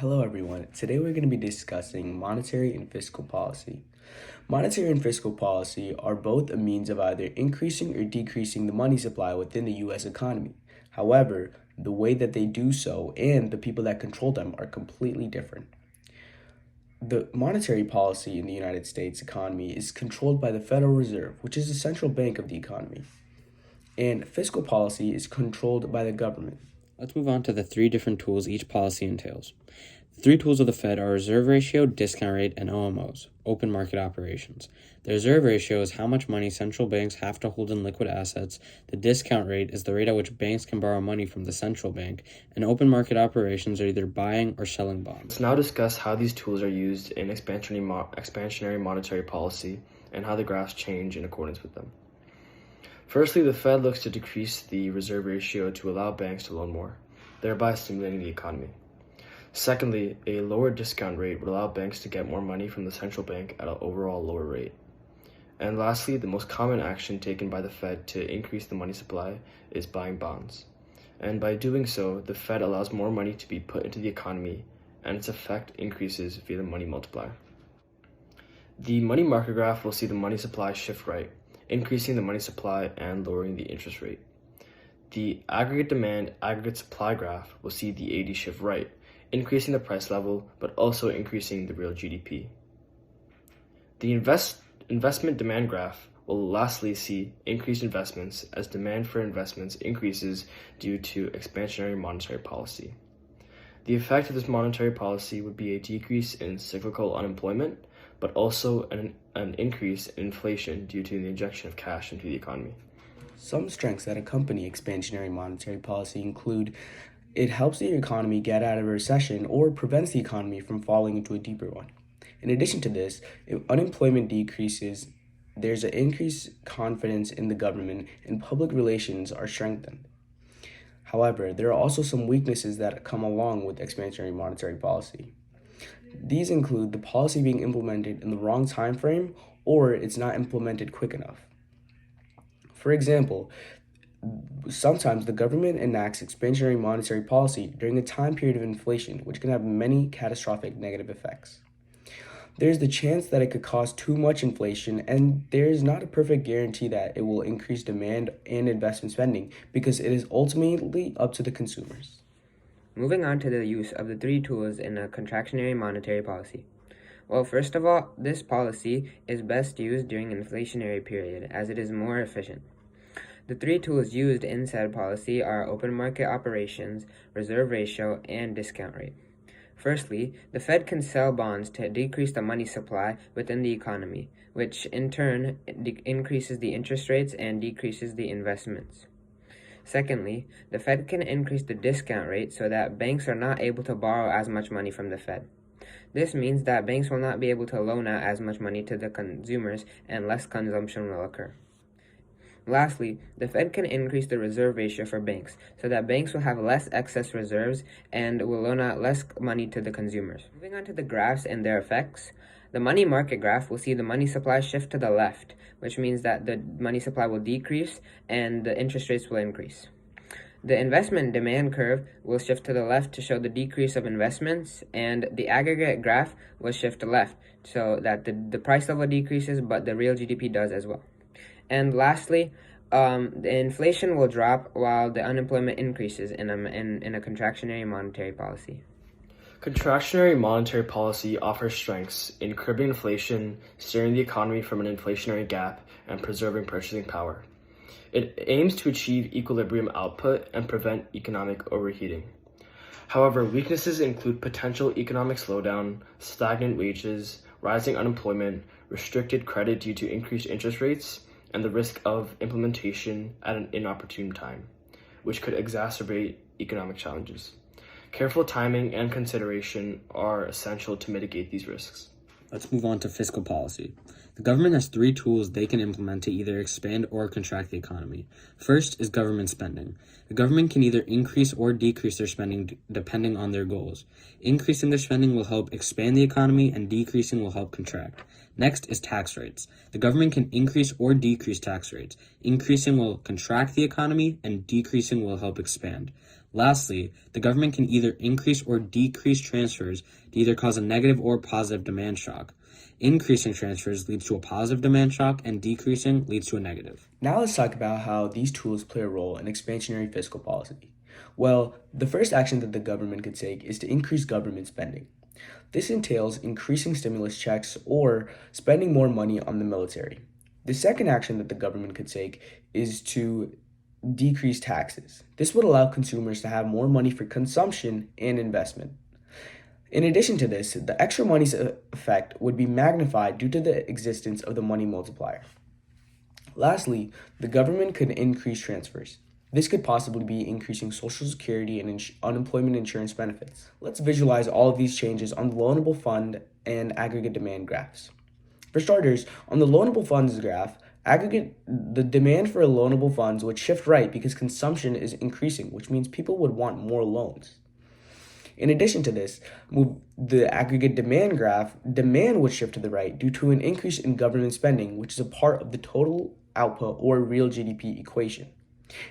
Hello everyone. Today we're going to be discussing monetary and fiscal policy. Monetary and fiscal policy are both a means of either increasing or decreasing the money supply within the U.S. economy. However, the way that they do so and the people that control them are completely different. The monetary policy in the United States economy is controlled by the Federal Reserve, which is the central bank of the economy. And fiscal policy is controlled by the government. Let's move on to the three different tools each policy entails. The three tools of the Fed are reserve ratio, discount rate, and OMOs, open market operations. The reserve ratio is how much money central banks have to hold in liquid assets. The discount rate is the rate at which banks can borrow money from the central bank. And open market operations are either buying or selling bonds. Let's now discuss how these tools are used in expansionary monetary policy and how the graphs change in accordance with them. Firstly, the Fed looks to decrease the reserve ratio to allow banks to loan more, thereby stimulating the economy. Secondly, a lower discount rate would allow banks to get more money from the central bank at an overall lower rate. And lastly, the most common action taken by the Fed to increase the money supply is buying bonds. And by doing so, the Fed allows more money to be put into the economy, and its effect increases via the money multiplier. The money market graph will see the money supply shift right, increasing the money supply and lowering the interest rate. The aggregate demand, aggregate supply graph will see the AD shift right, increasing the price level, but also increasing the real GDP. The investment demand graph will lastly see increased investments as demand for investments increases due to expansionary monetary policy. The effect of this monetary policy would be a decrease in cyclical unemployment, but also an increase in inflation due to the injection of cash into the economy. Some strengths that accompany expansionary monetary policy include it helps the economy get out of a recession or prevents the economy from falling into a deeper one. In addition to this, if unemployment decreases, there's an increased confidence in the government and public relations are strengthened. However, there are also some weaknesses that come along with expansionary monetary policy. These include the policy being implemented in the wrong time frame or it's not implemented quick enough. For example, sometimes the government enacts expansionary monetary policy during a time period of inflation, which can have many catastrophic negative effects. There's the chance that it could cause too much inflation, and there is not a perfect guarantee that it will increase demand and investment spending because it is ultimately up to the consumers. Moving on to the use of the three tools in a contractionary monetary policy. Well, first of all, this policy is best used during an inflationary period as it is more efficient. The three tools used in said policy are open market operations, reserve ratio, and discount rate. Firstly, the Fed can sell bonds to decrease the money supply within the economy, which in turn increases the interest rates and decreases the investments. Secondly, the Fed can increase the discount rate so that banks are not able to borrow as much money from the Fed. This means that banks will not be able to loan out as much money to the consumers and less consumption will occur. Lastly, the Fed can increase the reserve ratio for banks so that banks will have less excess reserves and will loan out less money to the consumers. Moving on to the graphs and their effects, the money market graph will see the money supply shift to the left, which means that the money supply will decrease and the interest rates will increase. The investment demand curve will shift to the left to show the decrease of investments, and the aggregate graph will shift to left so that the price level decreases but the real GDP does as well. And lastly, the inflation will drop while the unemployment increases in a contractionary monetary policy. Contractionary monetary policy offers strengths in curbing inflation, steering the economy from an inflationary gap, and preserving purchasing power. It aims to achieve equilibrium output and prevent economic overheating. However, weaknesses include potential economic slowdown, stagnant wages, rising unemployment, restricted credit due to increased interest rates, and the risk of implementation at an inopportune time, which could exacerbate economic challenges. Careful timing and consideration are essential to mitigate these risks. Let's move on to fiscal policy. The government has three tools they can implement to either expand or contract the economy. First is government spending. The government can either increase or decrease their spending depending on their goals. Increasing their spending will help expand the economy, and decreasing will help contract. Next is tax rates. The government can increase or decrease tax rates. Increasing will contract the economy, and decreasing will help expand. Lastly, the government can either increase or decrease transfers to either cause a negative or positive demand shock. Increasing transfers leads to a positive demand shock, and decreasing leads to a negative. Now let's talk about how these tools play a role in expansionary fiscal policy. Well, the first action that the government could take is to increase government spending. This entails increasing stimulus checks or spending more money on the military. The second action that the government could take is to decrease taxes. This would allow consumers to have more money for consumption and investment. In addition to this, the extra money's effect would be magnified due to the existence of the money multiplier. Lastly, the government could increase transfers. This could possibly be increasing Social Security and unemployment insurance benefits. Let's visualize all of these changes on the loanable fund and aggregate demand graphs. For starters, on the loanable funds graph, the demand for loanable funds would shift right because consumption is increasing, which means people would want more loans. In addition to this, the aggregate demand graph, demand would shift to the right due to an increase in government spending, which is a part of the total output or real GDP equation.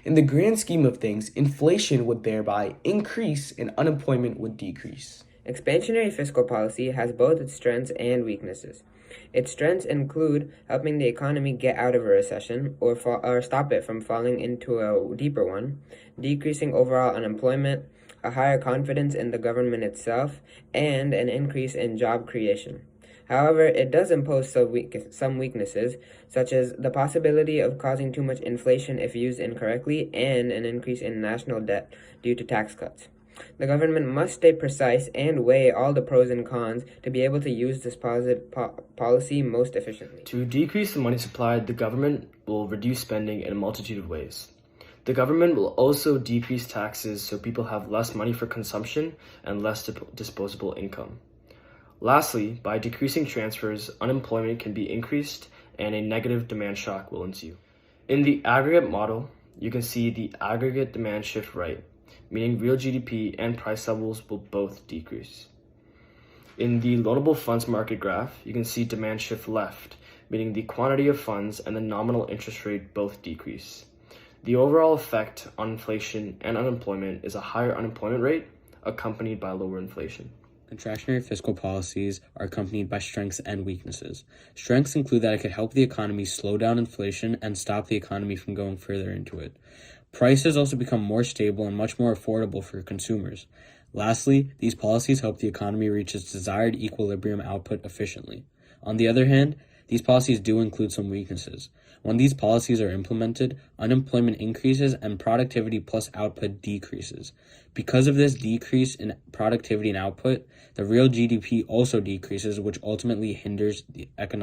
In the grand scheme of things, inflation would thereby increase and unemployment would decrease. Expansionary fiscal policy has both its strengths and weaknesses. Its strengths include helping the economy get out of a recession or stop it from falling into a deeper one, decreasing overall unemployment, a higher confidence in the government itself, and an increase in job creation. However, it does impose some weaknesses, such as the possibility of causing too much inflation if used incorrectly and an increase in national debt due to tax cuts. The government must stay precise and weigh all the pros and cons to be able to use this policy most efficiently. To decrease the money supply, the government will reduce spending in a multitude of ways. The government will also decrease taxes so people have less money for consumption and less disposable income. Lastly, by decreasing transfers, unemployment can be increased and a negative demand shock will ensue. In the aggregate model, you can see the aggregate demand shift right, meaning real GDP and price levels will both decrease. In the loanable funds market graph, you can see demand shift left, meaning the quantity of funds and the nominal interest rate both decrease. The overall effect on inflation and unemployment is a higher unemployment rate accompanied by lower inflation. Contractionary fiscal policies are accompanied by strengths and weaknesses. Strengths include that it could help the economy slow down inflation and stop the economy from going further into it. Prices also become more stable and much more affordable for consumers. Lastly, these policies help the economy reach its desired equilibrium output efficiently. On the other hand, these policies do include some weaknesses. When these policies are implemented, unemployment increases and productivity plus output decreases. Because of this decrease in productivity and output, the real GDP also decreases, which ultimately hinders the economic